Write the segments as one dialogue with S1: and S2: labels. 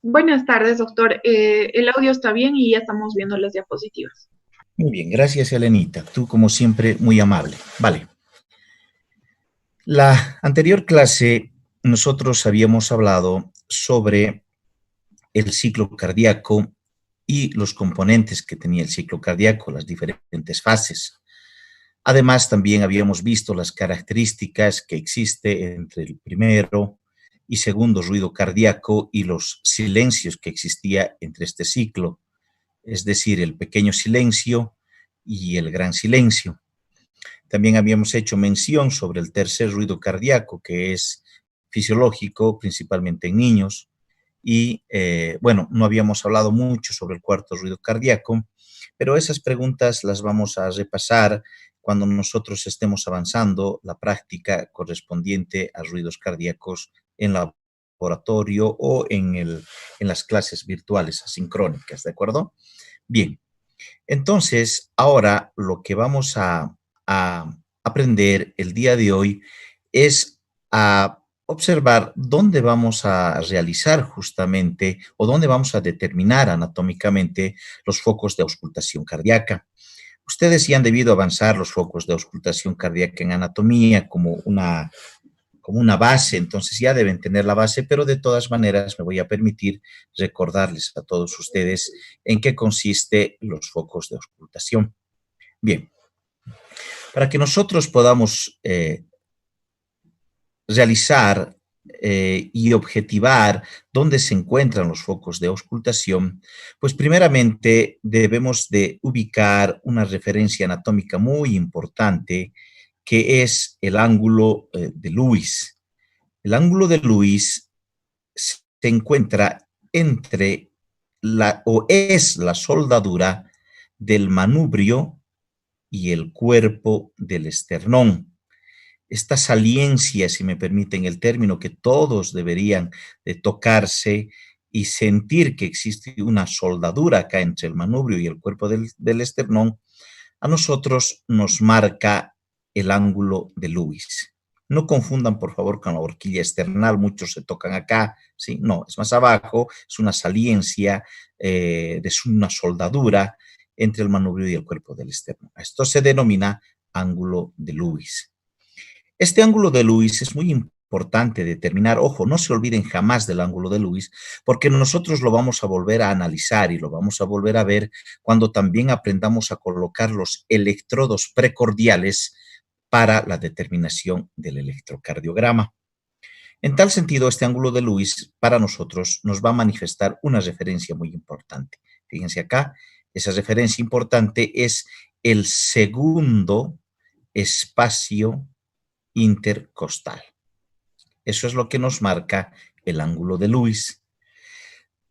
S1: Buenas tardes, doctor. El audio está bien y ya estamos viendo las diapositivas.
S2: Muy bien, gracias, Elenita. Tú, como siempre, muy amable. Vale. La anterior clase nosotros habíamos hablado sobre el ciclo cardíaco y los componentes que tenía el ciclo cardíaco, las diferentes fases. Además, también habíamos visto las características que existe entre el primero y segundo ruido cardíaco y los silencios que existía entre este ciclo, es decir, el pequeño silencio y el gran silencio. También habíamos hecho mención sobre el tercer ruido cardíaco, que es fisiológico, principalmente en niños. Y bueno, no habíamos hablado mucho sobre el cuarto ruido cardíaco, pero esas preguntas las vamos a repasar cuando nosotros estemos avanzando la práctica correspondiente a ruidos cardíacos en laboratorio o en las clases virtuales asincrónicas, ¿de acuerdo? Bien, entonces, ahora lo que vamos a aprender el día de hoy es a observar dónde vamos a realizar justamente o dónde vamos a determinar anatómicamente los focos de auscultación cardíaca. Ustedes sí han debido avanzar los focos de auscultación cardíaca en anatomía como una base, entonces ya deben tener la base, pero de todas maneras me voy a permitir recordarles a todos ustedes en qué consiste los focos de auscultación. Bien, para que nosotros podamos realizar y objetivar dónde se encuentran los focos de auscultación, pues primeramente debemos de ubicar una referencia anatómica muy importante que es el ángulo de Lewis. El ángulo de Lewis se encuentra entre o es la soldadura del manubrio y el cuerpo del esternón. Esta saliencia, si me permiten el término, que todos deberían de tocarse y sentir que existe una soldadura acá entre el manubrio y el cuerpo del esternón, a nosotros nos marca el ángulo de Lewis. No confundan, por favor, con la horquilla esternal, muchos se tocan acá, ¿sí? No, es más abajo, es una saliencia, es una soldadura entre el manubrio y el cuerpo del esternón. Esto se denomina ángulo de Lewis. Este ángulo de Lewis es muy importante determinar, ojo, no se olviden jamás del ángulo de Lewis, porque nosotros lo vamos a volver a analizar y lo vamos a volver a ver cuando también aprendamos a colocar los electrodos precordiales para la determinación del electrocardiograma. En tal sentido, este ángulo de Lewis para nosotros nos va a manifestar una referencia muy importante. Fíjense acá, esa referencia importante es el segundo espacio intercostal. Eso es lo que nos marca el ángulo de Lewis.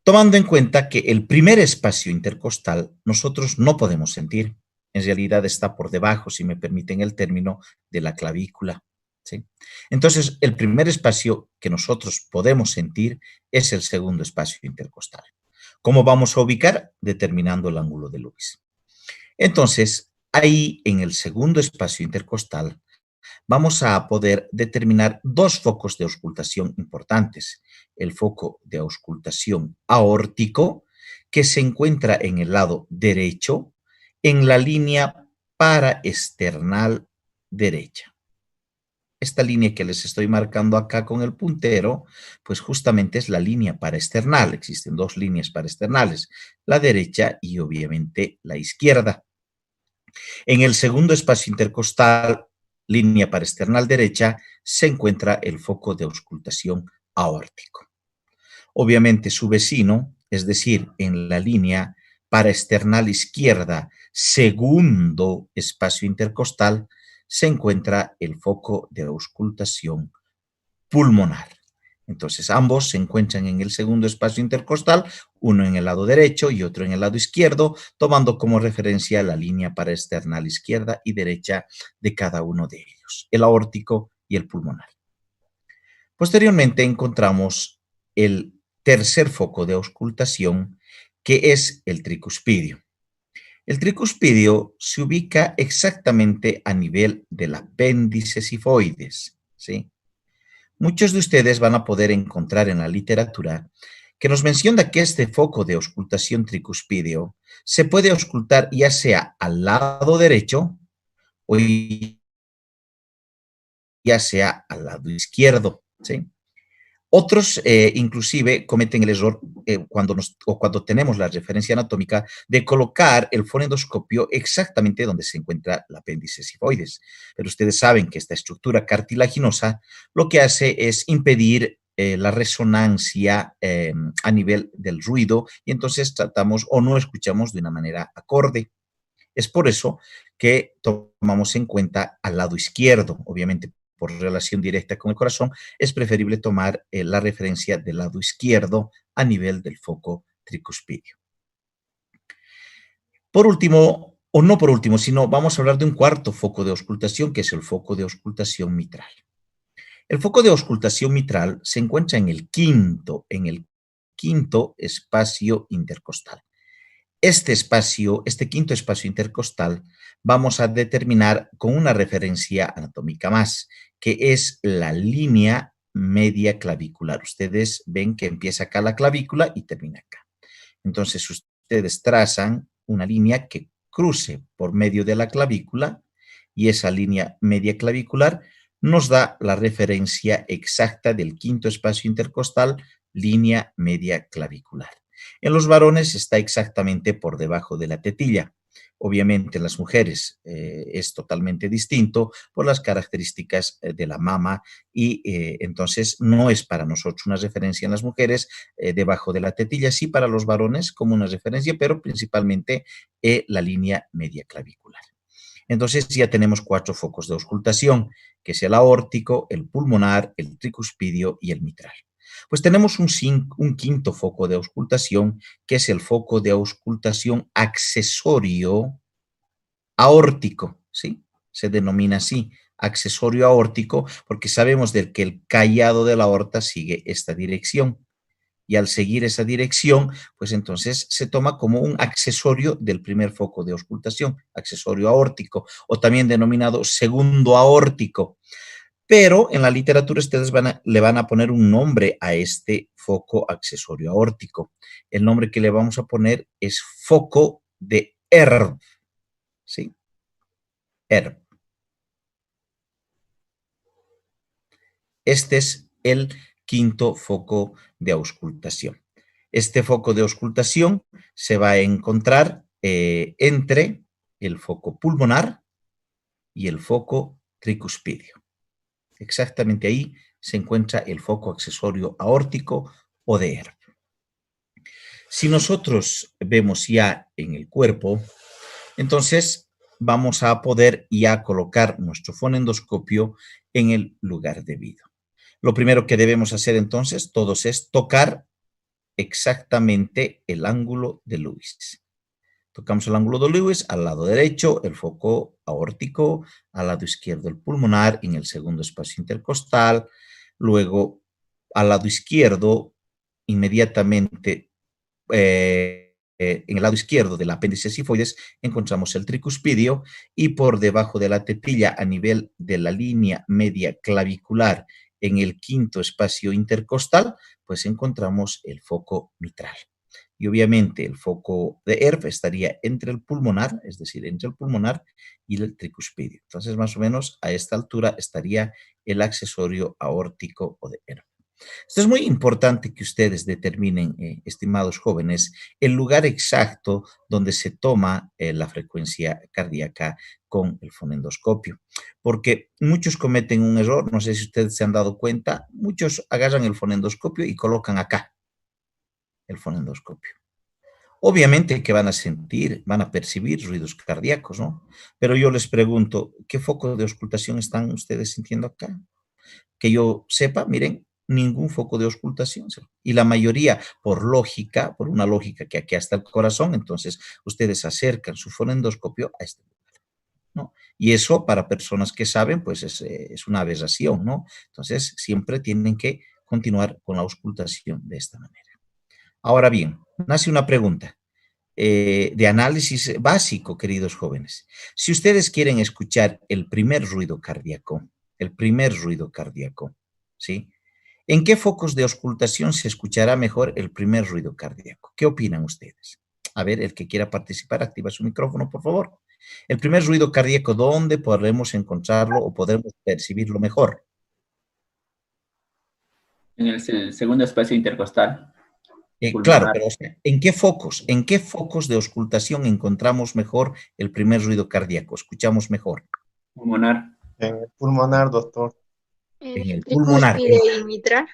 S2: Tomando en cuenta que el primer espacio intercostal nosotros no podemos sentir. En realidad está por debajo, si me permiten el término, de la clavícula. ¿Sí? Entonces, el primer espacio que nosotros podemos sentir es el segundo espacio intercostal. ¿Cómo vamos a ubicar? Determinando el ángulo de Lewis. Entonces, ahí en el segundo espacio intercostal vamos a poder determinar dos focos de auscultación importantes. El foco de auscultación aórtico, que se encuentra en el lado derecho, en la línea paraesternal derecha. Esta línea que les estoy marcando acá con el puntero, pues justamente es la línea paraesternal. Existen dos líneas paraesternales, la derecha y obviamente la izquierda. En el segundo espacio intercostal, línea paraesternal derecha, se encuentra el foco de auscultación aórtico. Obviamente su vecino, es decir, en la línea paraesternal izquierda, segundo espacio intercostal, se encuentra el foco de auscultación pulmonar. Entonces, ambos se encuentran en el segundo espacio intercostal, uno en el lado derecho y otro en el lado izquierdo, tomando como referencia la línea paraesternal izquierda y derecha de cada uno de ellos, el aórtico y el pulmonar. Posteriormente encontramos el tercer foco de auscultación, que es el tricuspidio. El tricuspidio se ubica exactamente a nivel del apéndice sifoides, ¿sí? Muchos de ustedes van a poder encontrar en la literatura que nos menciona que este foco de auscultación tricuspideo se puede auscultar ya sea al lado derecho o ya sea al lado izquierdo, ¿sí? Otros inclusive cometen el error cuando tenemos la referencia anatómica de colocar el fonendoscopio exactamente donde se encuentra el apéndice sifoides. Pero ustedes saben que esta estructura cartilaginosa lo que hace es impedir la resonancia a nivel del ruido y entonces tratamos o no escuchamos de una manera acorde. Es por eso que tomamos en cuenta al lado izquierdo, obviamente por relación directa con el corazón, es preferible tomar la referencia del lado izquierdo a nivel del foco tricuspidio. Por último, o no por último, sino vamos a hablar de un cuarto foco de auscultación, que es el foco de auscultación mitral. El foco de auscultación mitral se encuentra en el quinto espacio intercostal. Este quinto espacio intercostal, vamos a determinar con una referencia anatómica más, que es la línea media clavicular. Ustedes ven que empieza acá la clavícula y termina acá. Entonces, ustedes trazan una línea que cruce por medio de la clavícula y esa línea media clavicular nos da la referencia exacta del quinto espacio intercostal, línea media clavicular. En los varones está exactamente por debajo de la tetilla. Obviamente en las mujeres es totalmente distinto por las características de la mama y entonces no es para nosotros una referencia en las mujeres debajo de la tetilla, sí para los varones como una referencia, pero principalmente la línea media clavicular. Entonces ya tenemos 4 focos de auscultación, que es el aórtico, el pulmonar, el tricuspidio y el mitral. Pues tenemos un quinto foco de auscultación, que es el foco de auscultación accesorio aórtico, ¿sí? Se denomina así, accesorio aórtico, porque sabemos que el callado de la aorta sigue esta dirección. Y al seguir esa dirección, pues entonces se toma como un accesorio del primer foco de auscultación, accesorio aórtico, o también denominado segundo aórtico. Pero en la literatura ustedes le van a poner un nombre a este foco accesorio aórtico. El nombre que le vamos a poner es foco de Erb, ¿sí? Erb. Este es el quinto foco de auscultación. Este foco de auscultación se va a encontrar entre el foco pulmonar y el foco tricuspidio. Exactamente ahí se encuentra el foco accesorio aórtico o de Erb. Si nosotros vemos ya en el cuerpo, entonces vamos a poder ya colocar nuestro fonendoscopio en el lugar debido. Lo primero que debemos hacer entonces todos es tocar exactamente el ángulo de Lewis. Tocamos el ángulo de Lewis al lado derecho, el foco aórtico, al lado izquierdo el pulmonar, en el segundo espacio intercostal, luego al lado izquierdo, inmediatamente en el lado izquierdo del apéndice sifoides encontramos el tricuspidio y por debajo de la tetilla a nivel de la línea media clavicular en el quinto espacio intercostal, pues encontramos el foco mitral. Y obviamente el foco de Erb estaría entre el pulmonar, es decir, entre el pulmonar y el tricuspidio. Entonces, más o menos a esta altura estaría el accesorio aórtico o de Erb. Esto es muy importante que ustedes determinen, estimados jóvenes, el lugar exacto donde se toma la frecuencia cardíaca con el fonendoscopio, porque muchos cometen un error, no sé si ustedes se han dado cuenta, muchos agarran el fonendoscopio y colocan acá el fonendoscopio. Obviamente que van a sentir, van a percibir ruidos cardíacos, ¿no? Pero yo les pregunto, ¿qué foco de auscultación están ustedes sintiendo acá? Que yo sepa, miren, ningún foco de auscultación. Y la mayoría, por lógica, por una lógica que aquí está el corazón, entonces ustedes acercan su fonendoscopio a este lugar, ¿no? Y eso para personas que saben, pues es una aberración, ¿no? Entonces siempre tienen que continuar con la auscultación de esta manera. Ahora bien, nace una pregunta de análisis básico, queridos jóvenes. Si ustedes quieren escuchar el primer ruido cardíaco, ¿sí? ¿En qué focos de auscultación se escuchará mejor el primer ruido cardíaco? ¿Qué opinan ustedes? A ver, el que quiera participar, activa su micrófono, por favor. El primer ruido cardíaco, ¿dónde podremos encontrarlo o podremos percibirlo mejor?
S3: En el segundo espacio intercostal.
S2: Claro,
S3: Pulmonar.
S2: pero o sea, en qué focos de auscultación encontramos mejor el primer ruido cardíaco? Escuchamos mejor.
S3: Pulmonar.
S4: En el pulmonar, doctor.
S2: En el pulmonar.
S1: Tricúspide y mitral.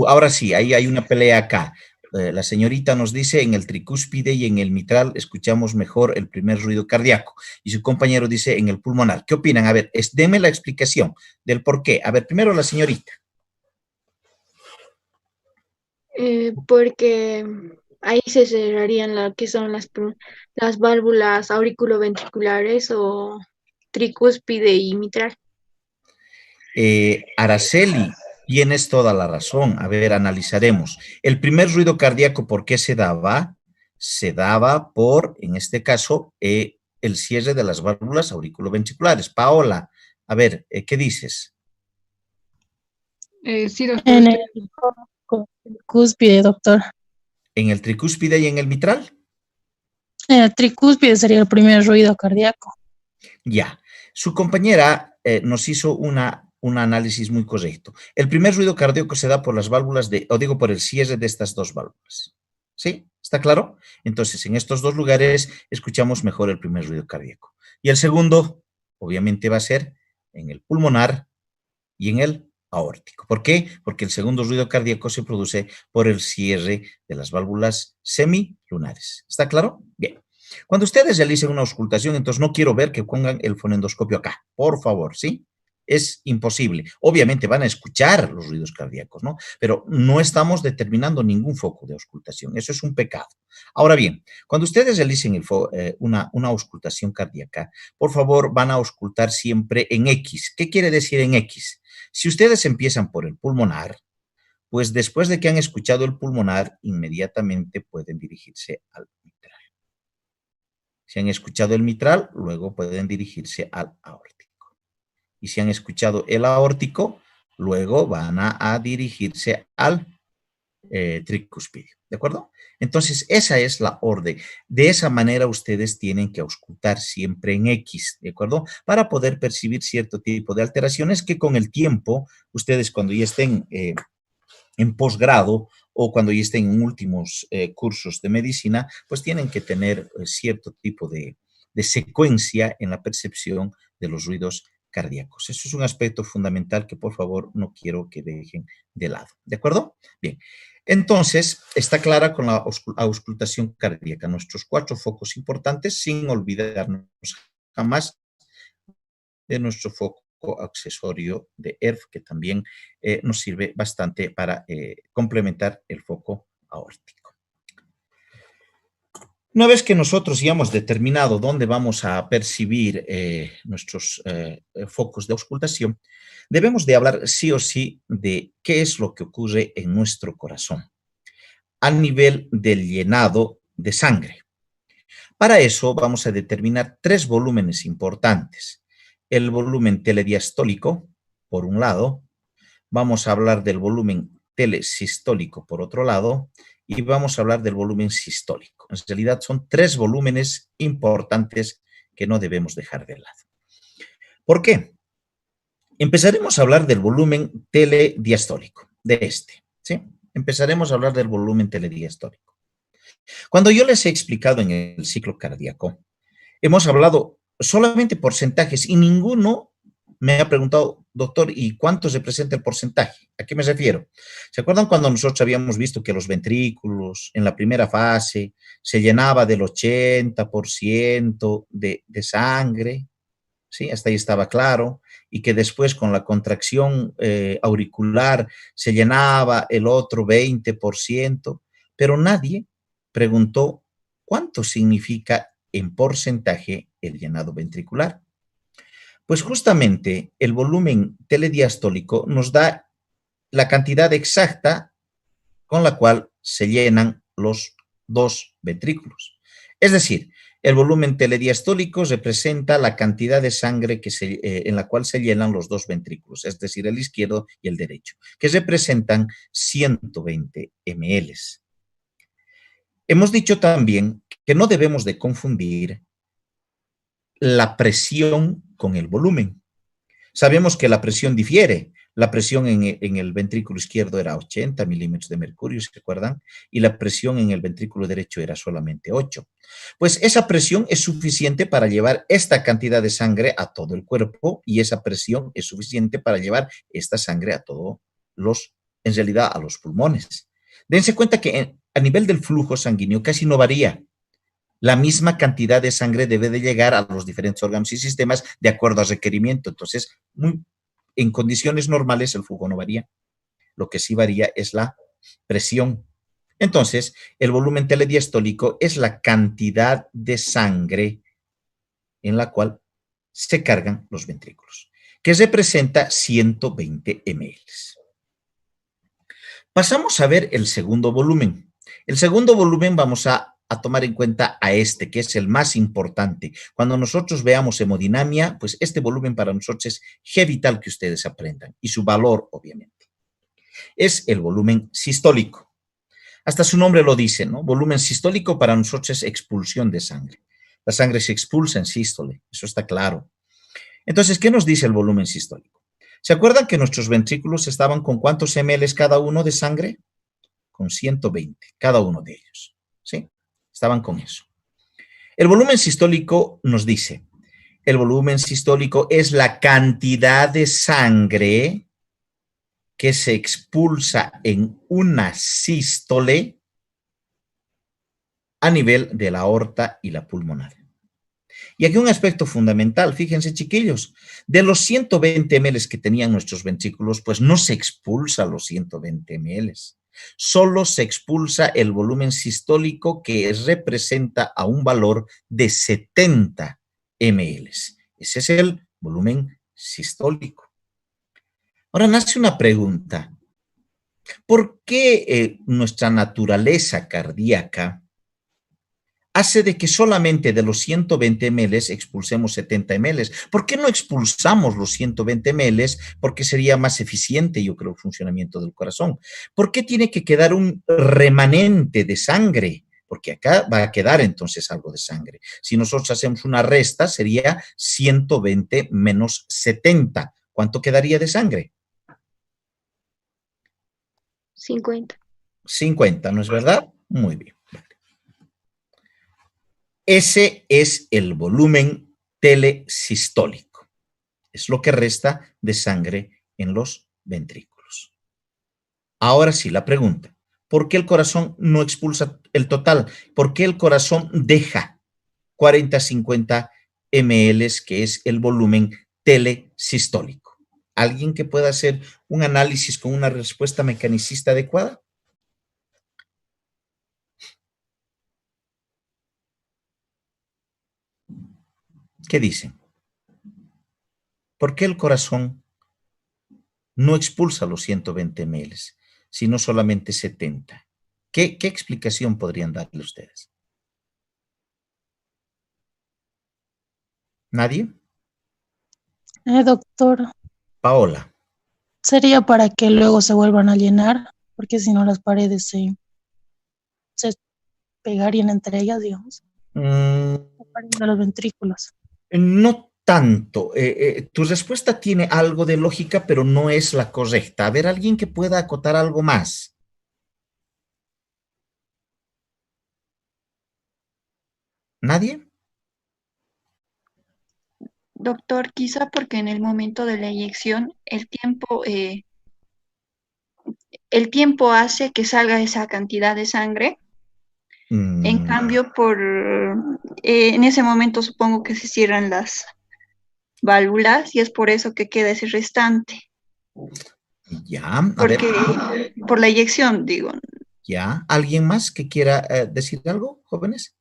S2: Ahora sí, ahí hay una pelea acá. La señorita nos dice en el tricúspide y en el mitral escuchamos mejor el primer ruido cardíaco. Y su compañero dice en el pulmonar. ¿Qué opinan? A ver, deme la explicación del por qué. A ver, primero la señorita.
S5: Porque ahí se cerrarían lo que son las válvulas auriculoventriculares o tricúspide y mitral.
S2: Araceli, tienes toda la razón. A ver, analizaremos. El primer ruido cardíaco, ¿por qué se daba? Se daba por, en este caso, el cierre de las válvulas auriculoventriculares. Paola, a ver, ¿qué dices?
S6: Sí, doctor.
S7: En el cúspide, doctor.
S2: ¿En el tricúspide y en el mitral?
S7: En el tricúspide sería el primer ruido cardíaco.
S2: Ya. Su compañera nos hizo un análisis muy correcto. El primer ruido cardíaco se da por las válvulas por el cierre de estas dos válvulas. ¿Sí? ¿Está claro? Entonces, en estos dos lugares escuchamos mejor el primer ruido cardíaco. Y el segundo, obviamente, va a ser en el pulmonar y en el aórtico. ¿Por qué? Porque el segundo ruido cardíaco se produce por el cierre de las válvulas semilunares. ¿Está claro? Bien. Cuando ustedes realicen una auscultación, entonces no quiero ver que pongan el fonendoscopio acá, por favor, ¿sí? Es imposible. Obviamente van a escuchar los ruidos cardíacos, ¿no? Pero no estamos determinando ningún foco de auscultación. Eso es un pecado. Ahora bien, cuando ustedes realicen una auscultación cardíaca, por favor, van a auscultar siempre en X. ¿Qué quiere decir en X? Si ustedes empiezan por el pulmonar, pues después de que han escuchado el pulmonar, inmediatamente pueden dirigirse al mitral. Si han escuchado el mitral, luego pueden dirigirse al aórtico. Y si han escuchado el aórtico, luego van a dirigirse al tricúspide, ¿de acuerdo? Entonces, esa es la orden. De esa manera ustedes tienen que auscultar siempre en X, ¿de acuerdo? Para poder percibir cierto tipo de alteraciones que con el tiempo, ustedes cuando ya estén en posgrado o cuando ya estén en últimos cursos de medicina, pues tienen que tener cierto tipo de secuencia en la percepción de los ruidos cardíacos. Eso es un aspecto fundamental que por favor no quiero que dejen de lado. ¿De acuerdo? Bien. Entonces, está clara con la auscultación cardíaca nuestros 4 focos importantes sin olvidarnos jamás de nuestro foco accesorio de ERF, que también nos sirve bastante para complementar el foco aórtico. Una vez que nosotros ya hemos determinado dónde vamos a percibir nuestros focos de auscultación, debemos de hablar sí o sí de qué es lo que ocurre en nuestro corazón a nivel del llenado de sangre. Para eso vamos a determinar 3 volúmenes importantes. El volumen telediastólico, por un lado, vamos a hablar del volumen telesistólico, por otro lado, y vamos a hablar del volumen sistólico. En realidad son 3 volúmenes importantes que no debemos dejar de lado. ¿Por qué? Empezaremos a hablar del volumen telediastólico, de este, ¿sí? Empezaremos a hablar del volumen telediastólico. Cuando yo les he explicado en el ciclo cardíaco, hemos hablado solamente porcentajes y ninguno me ha preguntado, doctor, ¿y cuánto se presenta el porcentaje? ¿A qué me refiero? ¿Se acuerdan cuando nosotros habíamos visto que los ventrículos en la primera fase se llenaba del 80% de sangre? ¿Sí? Hasta ahí estaba claro. Y que después con la contracción auricular se llenaba el otro 20%, pero nadie preguntó cuánto significa en porcentaje el llenado ventricular. Pues justamente el volumen telediastólico nos da la cantidad exacta con la cual se llenan los 2 ventrículos. Es decir, El volumen telediastólico representa la cantidad de sangre en la cual se llenan los dos ventrículos, es decir, el izquierdo y el derecho, que representan 120 ml. Hemos dicho también que no debemos de confundir la presión con el volumen. Sabemos que la presión difiere. La presión en el ventrículo izquierdo era 80 milímetros de mercurio, ¿se acuerdan? Y la presión en el ventrículo derecho era solamente 8. Pues esa presión es suficiente para llevar esta cantidad de sangre a todo el cuerpo y esa presión es suficiente para llevar esta sangre a todos en realidad a los pulmones. Dense cuenta que a nivel del flujo sanguíneo casi no varía. La misma cantidad de sangre debe de llegar a los diferentes órganos y sistemas de acuerdo al requerimiento. Entonces, en condiciones normales el flujo no varía. Lo que sí varía es la presión. Entonces, el volumen telediastólico es la cantidad de sangre en la cual se cargan los ventrículos, que representa 120 ml. Pasamos a ver el segundo volumen. El segundo volumen vamos a tomar en cuenta a este, que es el más importante. Cuando nosotros veamos hemodinamia, pues este volumen para nosotros es vital que ustedes aprendan, y su valor, obviamente. Es el volumen sistólico. Hasta su nombre lo dice, ¿no? Volumen sistólico para nosotros es expulsión de sangre. La sangre se expulsa en sístole, eso está claro. Entonces, ¿qué nos dice el volumen sistólico? ¿Se acuerdan que nuestros ventrículos estaban con cuántos ml cada uno de sangre? Con 120, cada uno de ellos, ¿sí? Estaban con eso. El volumen sistólico nos dice, el volumen sistólico es la cantidad de sangre que se expulsa en una sístole a nivel de la aorta y la pulmonar. Y aquí un aspecto fundamental, fíjense chiquillos, de los 120 ml que tenían nuestros ventrículos, pues no se expulsa los 120 ml. Solo se expulsa el volumen sistólico que representa a un valor de 70 ml. Ese es el volumen sistólico. Ahora nace una pregunta. ¿Por qué nuestra naturaleza cardíaca hace de que solamente de los 120 ml expulsemos 70 ml? ¿Por qué no expulsamos los 120 ml? Porque sería más eficiente, yo creo, el funcionamiento del corazón. ¿Por qué tiene que quedar un remanente de sangre? Porque acá va a quedar entonces algo de sangre. Si nosotros hacemos una resta, sería 120 menos 70. ¿Cuánto quedaría de sangre?
S5: 50.
S2: 50, ¿no es verdad? Muy bien. Ese es el volumen telesistólico. Es lo que resta de sangre en los ventrículos. Ahora sí, la pregunta. ¿Por qué el corazón no expulsa el total? ¿Por qué el corazón deja 40-50 ml, que es el volumen telesistólico? ¿Alguien que pueda hacer un análisis con una respuesta mecanicista adecuada? ¿Qué dicen? ¿Por qué el corazón no expulsa los 120 ml, sino solamente 70? ¿Qué explicación podrían darle ustedes? ¿Nadie?
S7: Doctor,
S2: Paola.
S7: sería para que luego se vuelvan a llenar, porque si no las paredes se pegarían entre ellas, digamos, las paredes de los ventrículos.
S2: No tanto. Tu respuesta tiene algo de lógica, pero no es la correcta. A ver, alguien que pueda acotar algo más. ¿Nadie?
S6: Doctor, quizá porque en el momento de la inyección el tiempo hace que salga esa cantidad de sangre. En cambio, en ese momento supongo que se cierran las válvulas y es por eso que queda ese restante.
S2: Ya, a ver.
S6: Porque por la inyección, digo.
S2: Ya, ¿alguien más que quiera decir algo, jóvenes?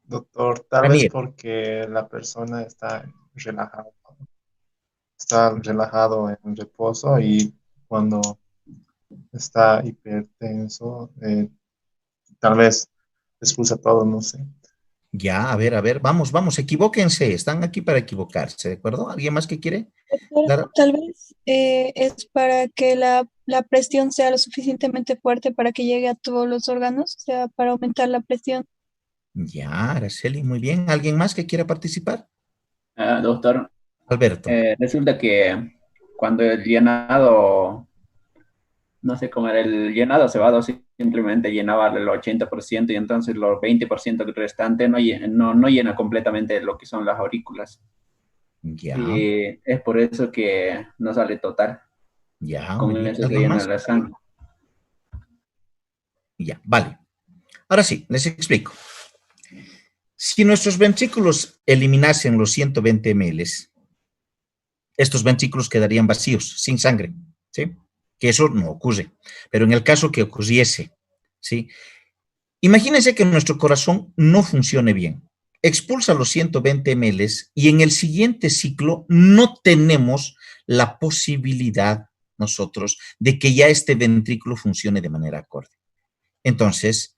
S4: Doctor, tal vez porque la persona está relajado en reposo y cuando está hipertenso, tal vez expulsa todo, no sé.
S2: Ya, a ver, vamos, equivóquense, están aquí para equivocarse, ¿de acuerdo? ¿Alguien más que quiere
S8: Doctor,
S2: dar?
S8: tal vez es para que la presión sea lo suficientemente fuerte para que llegue a todos los órganos, o sea, para aumentar la presión.
S2: Ya, Araceli, muy bien. ¿Alguien más que quiera participar?
S3: Doctor,
S2: Alberto.
S3: resulta que cuando el llenado, no sé cómo era, el llenado cebado simplemente llenaba el 80% y entonces los 20% restante no llena completamente lo que son las aurículas.
S2: Ya,
S3: Y es por eso que no sale total.
S2: ya, muy
S3: Con
S2: bien.
S3: eso se
S2: ¿Alguien
S3: llena
S2: más?
S3: la sangre.
S2: Ya, vale. Ahora sí, les explico. Si nuestros ventrículos eliminasen los 120 ml, estos ventrículos quedarían vacíos, sin sangre, ¿sí? Que eso no ocurre. Pero en el caso que ocurriese, ¿sí? Imagínense que nuestro corazón no funcione bien. Expulsa los 120 ml y en el siguiente ciclo no tenemos la posibilidad nosotros de que ya este ventrículo funcione de manera acorde. Entonces,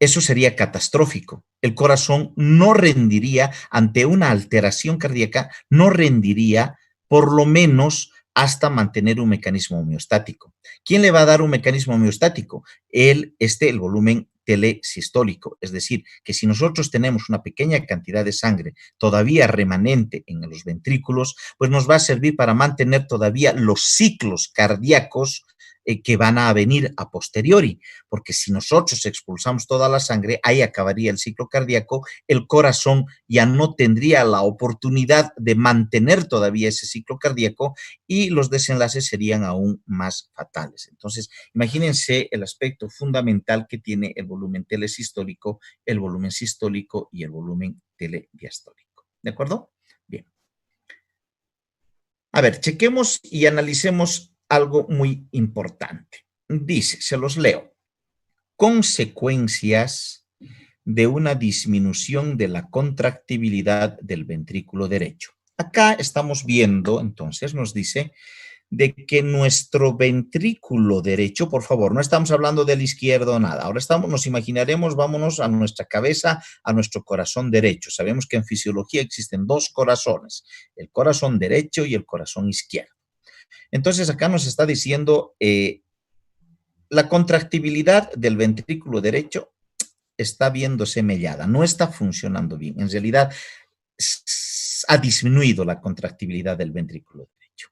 S2: eso sería catastrófico. El corazón no rendiría ante una alteración cardíaca, no rendiría por lo menos hasta mantener un mecanismo homeostático. ¿Quién le va a dar un mecanismo homeostático? El volumen telesistólico, es decir, que si nosotros tenemos una pequeña cantidad de sangre todavía remanente en los ventrículos, pues nos va a servir para mantener todavía los ciclos cardíacos que van a venir a posteriori, porque si nosotros expulsamos toda la sangre, ahí acabaría el ciclo cardíaco, el corazón ya no tendría la oportunidad de mantener todavía ese ciclo cardíaco y los desenlaces serían aún más fatales. Entonces, imagínense el aspecto fundamental que tiene el volumen telesistólico, el volumen sistólico y el volumen telediastólico. ¿De acuerdo? Bien. A ver, chequemos y analicemos algo muy importante. Dice, se los leo, consecuencias de una disminución de la contractibilidad del ventrículo derecho. Acá estamos viendo, entonces nos dice, de que nuestro ventrículo derecho, por favor, no estamos hablando del izquierdo, nada. Ahora nos imaginaremos, vámonos a nuestra cabeza, a nuestro corazón derecho. Sabemos que en fisiología existen dos corazones, el corazón derecho y el corazón izquierdo. Entonces acá nos está diciendo la contractibilidad del ventrículo derecho está viéndose mellada, no está funcionando bien. En realidad ha disminuido la contractibilidad del ventrículo derecho.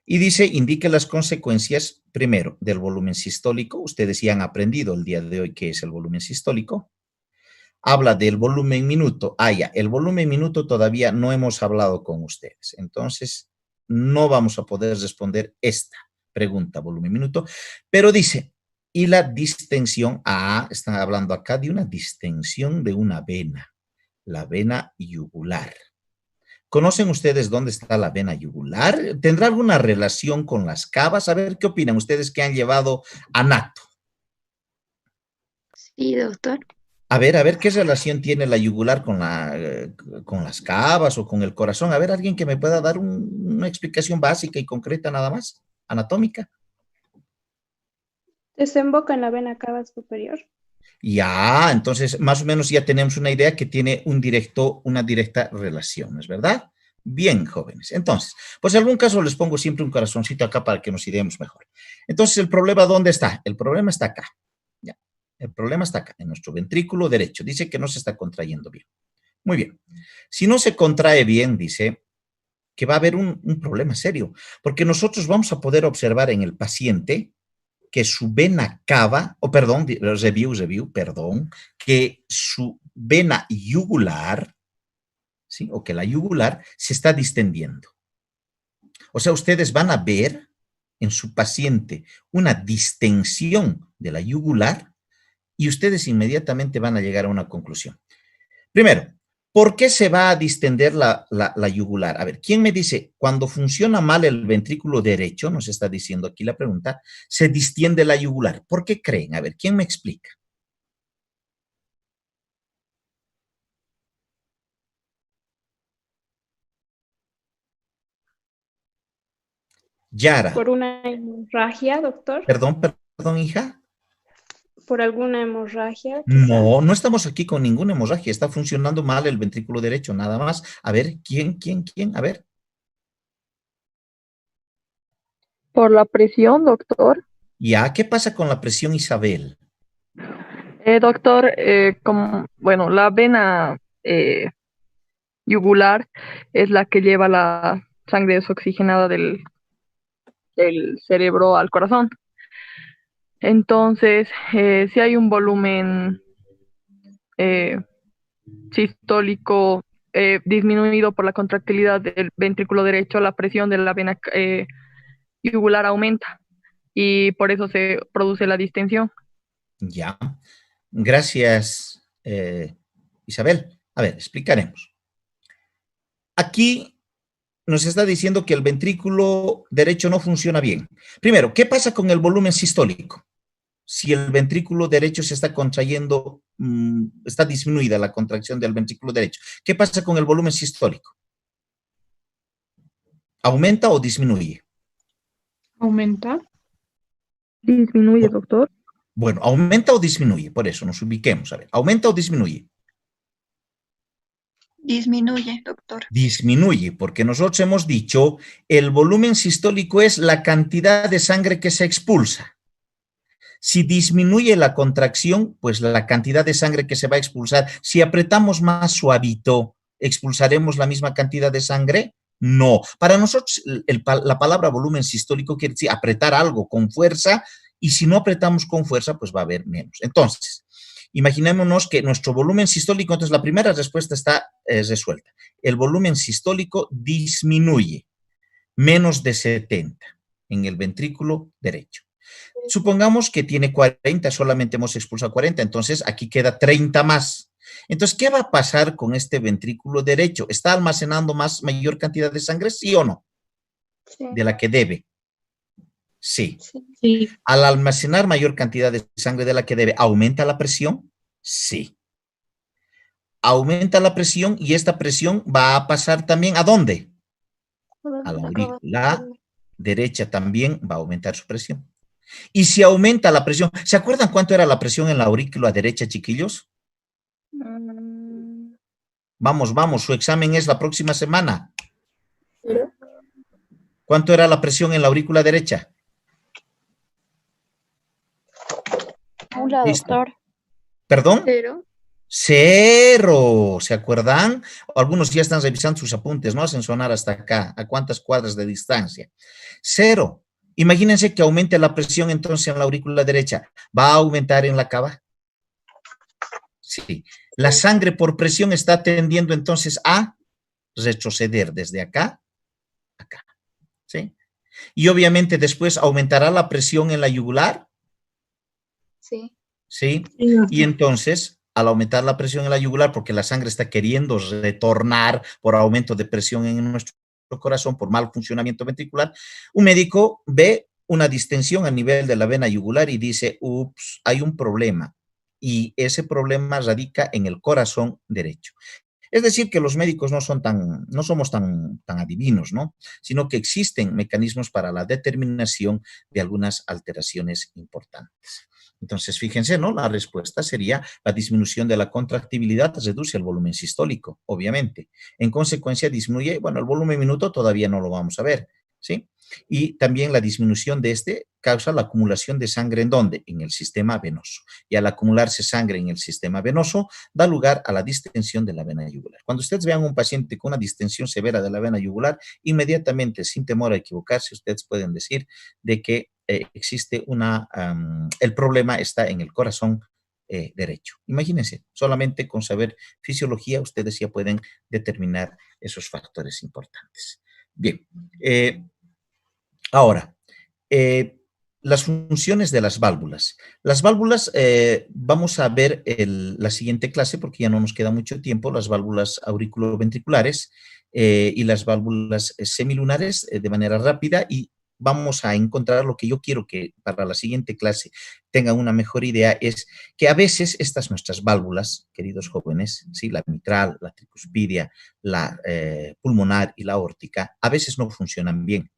S2: Y dice, indique las consecuencias, primero, del volumen sistólico. Ustedes ya han aprendido el día de hoy qué es el volumen sistólico. Habla del volumen minuto. Ya, el volumen minuto todavía no hemos hablado con ustedes. Entonces, no vamos a poder responder esta pregunta, volumen minuto. Pero dice, y la distensión, están hablando acá de una distensión de una vena, la vena yugular. ¿Conocen ustedes dónde está la vena yugular? ¿Tendrá alguna relación con las cavas? A ver, ¿qué opinan ustedes que han llevado anato?
S5: Sí, doctor.
S2: A ver, ¿qué relación tiene la yugular con las cavas o con el corazón? A ver, alguien que me pueda dar una explicación básica y concreta nada más, anatómica.
S9: Desemboca en la vena cava superior.
S2: Ya, entonces más o menos ya tenemos una idea que tiene una directa relación, ¿es verdad? Bien, jóvenes. Entonces, pues en algún caso les pongo siempre un corazoncito acá para que nos ideemos mejor. Entonces, ¿el problema dónde está? El problema está acá. Ya. El problema está acá, en nuestro ventrículo derecho. Dice que no se está contrayendo bien. Muy bien. Si no se contrae bien, dice que va a haber un problema serio, porque nosotros vamos a poder observar en el paciente que su vena cava, que su vena yugular, ¿sí? O que la yugular se está distendiendo. O sea, ustedes van a ver en su paciente una distensión de la yugular y ustedes inmediatamente van a llegar a una conclusión. Primero, ¿por qué se va a distender la yugular? A ver, ¿quién me dice, cuando funciona mal el ventrículo derecho, nos está diciendo aquí la pregunta, se distiende la yugular? ¿Por qué creen? A ver, ¿quién me explica? Yara.
S9: Por una hemorragia, doctor.
S2: Perdón, hija.
S9: por alguna hemorragia, quizá.
S2: No, no estamos aquí con ninguna hemorragia. Está funcionando mal el ventrículo derecho, nada más. A ver, ¿quién? A ver.
S10: Por la presión, doctor.
S2: Ya, ¿qué pasa con la presión, Isabel?
S10: Doctor, bueno, la vena yugular es la que lleva la sangre desoxigenada del cerebro al corazón. Entonces, si hay un volumen sistólico disminuido por la contractilidad del ventrículo derecho, la presión de la vena yugular aumenta y por eso se produce la distensión.
S2: Ya. Gracias, Isabel. A ver, explicaremos. Aquí nos está diciendo que el ventrículo derecho no funciona bien. Primero, ¿qué pasa con el volumen sistólico? Si el ventrículo derecho se está contrayendo, está disminuida la contracción del ventrículo derecho. ¿Qué pasa con el volumen sistólico? ¿Aumenta o disminuye?
S9: ¿Aumenta?
S10: Disminuye, doctor.
S2: Bueno, ¿aumenta o disminuye? Por eso nos ubiquemos. A ver, ¿aumenta o disminuye?
S6: Disminuye, doctor.
S2: Disminuye, porque nosotros hemos dicho el volumen sistólico es la cantidad de sangre que se expulsa. Si disminuye la contracción, pues la cantidad de sangre que se va a expulsar. Si apretamos más suavito, ¿expulsaremos la misma cantidad de sangre? No. Para nosotros, la palabra volumen sistólico quiere decir apretar algo con fuerza, y si no apretamos con fuerza, pues va a haber menos. Entonces, imaginémonos que nuestro volumen sistólico, entonces la primera respuesta está resuelta. El volumen sistólico disminuye menos de 70 en el ventrículo derecho. Supongamos que tiene 40, solamente hemos expulsado 40, entonces aquí queda 30 más. Entonces, ¿qué va a pasar con este ventrículo derecho? ¿Está almacenando mayor cantidad de sangre, sí o no?
S9: Sí.
S2: De la que debe. Sí.
S5: Sí.
S2: Al almacenar mayor cantidad de sangre de la que debe, ¿aumenta la presión? Sí. Aumenta la presión y esta presión va a pasar también ¿a dónde? A la aurícula derecha también va a aumentar su presión. Y si aumenta la presión, ¿se acuerdan cuánto era la presión en la aurícula derecha, chiquillos? Vamos, su examen es la próxima semana. ¿Cuánto era la presión en la aurícula derecha?
S9: Hola, doctor.
S2: ¿Perdón?
S5: Pero
S2: 0, ¿se acuerdan? Algunos ya están revisando sus apuntes, no hacen sonar hasta acá, ¿a cuántas cuadras de distancia? 0. Imagínense que aumente la presión entonces en la aurícula derecha. ¿Va a aumentar en la cava? Sí. La sangre por presión está tendiendo entonces a retroceder desde acá a acá. ¿Sí? Y obviamente después aumentará la presión en la yugular.
S5: sí.
S2: ¿Sí? Y entonces, al aumentar la presión en la yugular, porque la sangre está queriendo retornar por aumento de presión en nuestro corazón, por mal funcionamiento ventricular, un médico ve una distensión a nivel de la vena yugular y dice, ups, hay un problema. Y ese problema radica en el corazón derecho. Es decir, que los médicos no somos tan adivinos, ¿no? Sino que existen mecanismos para la determinación de algunas alteraciones importantes. Entonces, fíjense, ¿no? La respuesta sería la disminución de la contractibilidad reduce el volumen sistólico, obviamente. En consecuencia, disminuye, bueno, el volumen minuto todavía no lo vamos a ver, ¿sí? Y también la disminución de este causa la acumulación de sangre, ¿en dónde? En el sistema venoso. Y al acumularse sangre en el sistema venoso, da lugar a la distensión de la vena yugular. Cuando ustedes vean un paciente con una distensión severa de la vena yugular, inmediatamente, sin temor a equivocarse, ustedes pueden decir de que existe el problema está en el corazón derecho. Imagínense, solamente con saber fisiología, ustedes ya pueden determinar esos factores importantes. Bien, ahora, las funciones de las válvulas. Las válvulas, vamos a ver la siguiente clase, porque ya no nos queda mucho tiempo, las válvulas auriculoventriculares y las válvulas semilunares de manera rápida, y vamos a encontrar lo que yo quiero que para la siguiente clase tengan una mejor idea, es que a veces estas nuestras válvulas, queridos jóvenes, ¿sí? La mitral, la tricuspidia, la pulmonar y la aórtica, a veces no funcionan bien.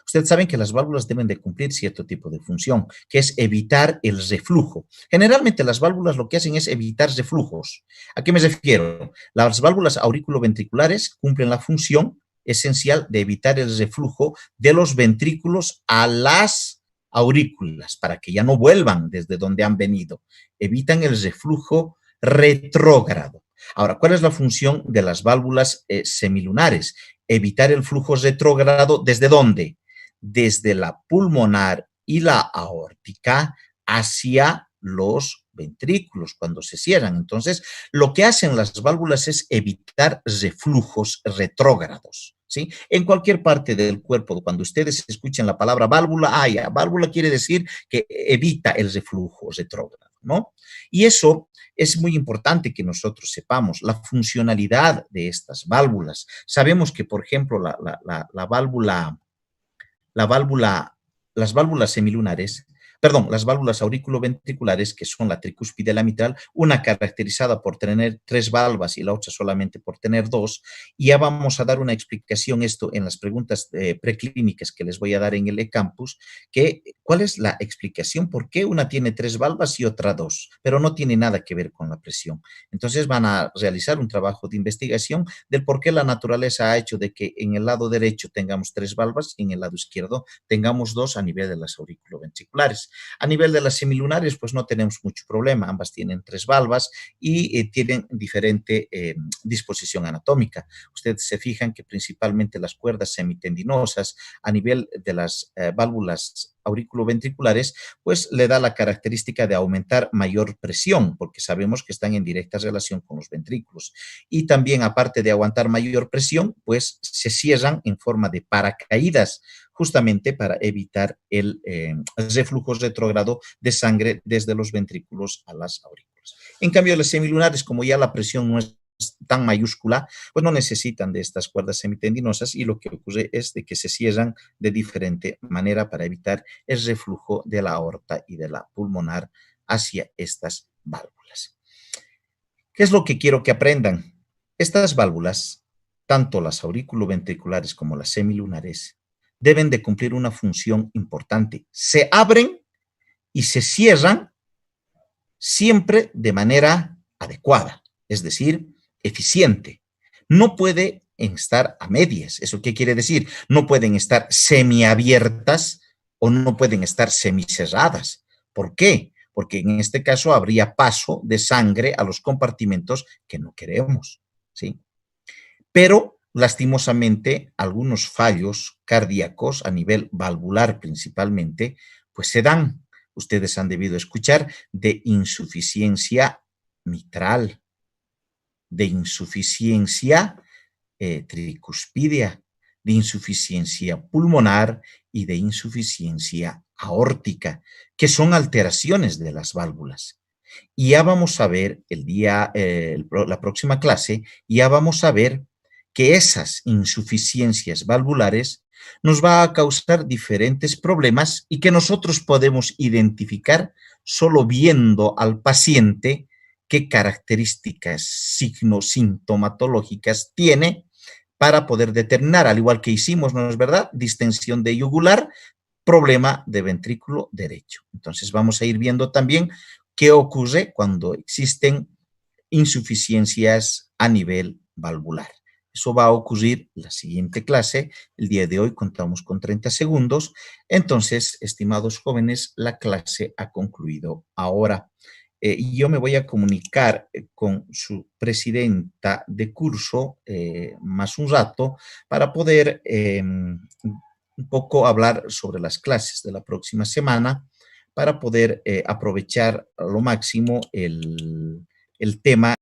S2: Ustedes saben que las válvulas deben de cumplir cierto tipo de función, que es evitar el reflujo. Generalmente las válvulas lo que hacen es evitar reflujos. ¿A qué me refiero? Las válvulas auriculoventriculares cumplen la función esencial de evitar el reflujo de los ventrículos a las aurículas, para que ya no vuelvan desde donde han venido. Evitan el reflujo retrógrado. Ahora, ¿cuál es la función de las válvulas semilunares? Evitar el flujo retrógrado, ¿desde dónde? Desde la pulmonar y la aórtica hacia los ventrículos cuando se cierran. Entonces, lo que hacen las válvulas es evitar reflujos retrógrados, ¿sí? En cualquier parte del cuerpo, cuando ustedes escuchen la palabra válvula, válvula quiere decir que evita el reflujo retrógrado, ¿no? Y eso es muy importante que nosotros sepamos la funcionalidad de estas válvulas. Sabemos que, por ejemplo, las válvulas semilunares, las válvulas auriculoventriculares, que son la tricúspide y la mitral, una caracterizada por tener 3 valvas y la otra solamente por tener 2, y ya vamos a dar una explicación esto en las preguntas preclínicas que les voy a dar en el eCampus, que cuál es la explicación, por qué una tiene 3 valvas y otra 2, pero no tiene nada que ver con la presión. Entonces van a realizar un trabajo de investigación del por qué la naturaleza ha hecho de que en el lado derecho tengamos 3 valvas y en el lado izquierdo tengamos 2 a nivel de las auriculoventriculares. A nivel de las semilunares, pues no tenemos mucho problema, ambas tienen 3 valvas y tienen diferente disposición anatómica. Ustedes se fijan que principalmente las cuerdas semitendinosas a nivel de las válvulas auriculoventriculares, pues le da la característica de aumentar mayor presión, porque sabemos que están en directa relación con los ventrículos. Y también, aparte de aguantar mayor presión, pues se cierran en forma de paracaídas, justamente para evitar el reflujo retrógrado de sangre desde los ventrículos a las aurículas. En cambio, las semilunares, como ya la presión no es tan mayúscula, pues no necesitan de estas cuerdas semitendinosas y lo que ocurre es de que se cierran de diferente manera para evitar el reflujo de la aorta y de la pulmonar hacia estas válvulas. ¿Qué es lo que quiero que aprendan? Estas válvulas, tanto las auriculoventriculares como las semilunares, deben de cumplir una función importante. Se abren y se cierran siempre de manera adecuada, es decir, eficiente. No puede estar a medias. ¿Eso qué quiere decir? No pueden estar semiabiertas o no pueden estar semicerradas. ¿Por qué? Porque en este caso habría paso de sangre a los compartimentos que no queremos, ¿sí? Pero lastimosamente, algunos fallos cardíacos a nivel valvular principalmente, pues se dan. Ustedes han debido escuchar de insuficiencia mitral, de insuficiencia tricuspidea, de insuficiencia pulmonar y de insuficiencia aórtica, que son alteraciones de las válvulas. Y ya vamos a ver la próxima clase, ya vamos a ver que esas insuficiencias valvulares nos va a causar diferentes problemas y que nosotros podemos identificar solo viendo al paciente qué características sintomatológicas tiene para poder determinar, al igual que hicimos, ¿no es verdad? Distensión de yugular, problema de ventrículo derecho. Entonces vamos a ir viendo también qué ocurre cuando existen insuficiencias a nivel valvular. Eso va a ocurrir en la siguiente clase. El día de hoy contamos con 30 segundos. Entonces, estimados jóvenes, la clase ha concluido ahora. Yo me voy a comunicar con su presidenta de curso más un rato para poder un poco hablar sobre las clases de la próxima semana, para poder aprovechar a lo máximo el tema